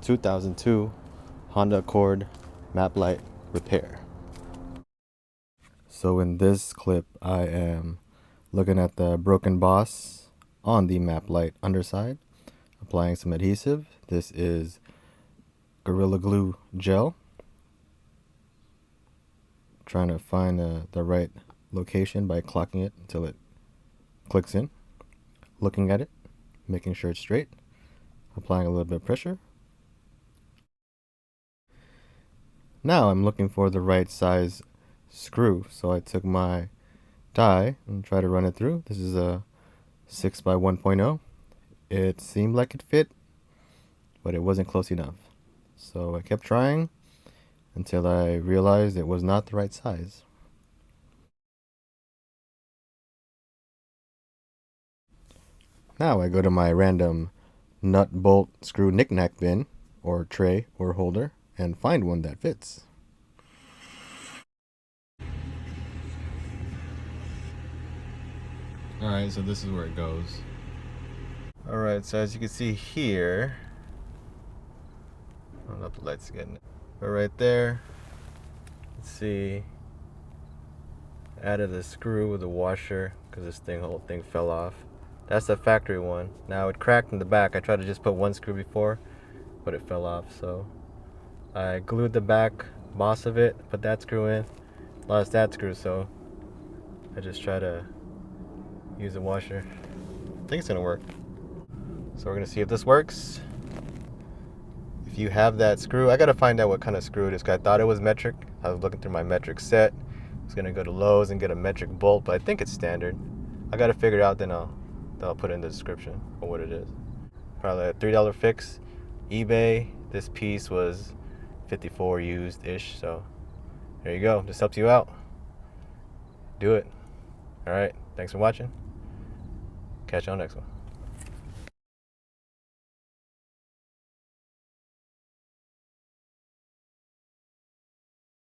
2002 Honda Accord map light repair. So in this clip I am looking at the broken boss on the map light underside, applying some adhesive. This is Gorilla Glue gel. Trying to find the right location by clocking it until it clicks in. Looking at it, making sure it's straight, applying a little bit of pressure. Now I'm looking for the right size screw, so I took my die and tried to run it through. This is a 6 by 1.0. It seemed like it fit, but it wasn't close enough. So I kept trying until I realized it was not the right size. Now I go to my random nut, bolt, screw, knick-knack bin, or tray, or holder, and find one that fits. Alright, so this is where it goes. Alright, so as you can see here, I don't know if the light's getting it, but right there, let's see, added a screw with a washer because this whole thing fell off. That's the factory one. Now it cracked in the back. I tried to just put one screw before, but it fell off, so I glued the back boss of it, put that screw in, lost that screw, so I just try to use a washer. I think it's gonna work. So we're gonna see if this works. If you have that screw, I gotta find out what kind of screw it is, because I thought it was metric. I was looking through my metric set. I was gonna go to Lowe's and get a metric bolt, but I think it's standard. I gotta figure it out, then I'll put it in the description of what it is. Probably a $3 fix. eBay, this piece was $54 used-ish, so there you go. This helps you out. Do it. Alright, thanks for watching. Catch you on the next one.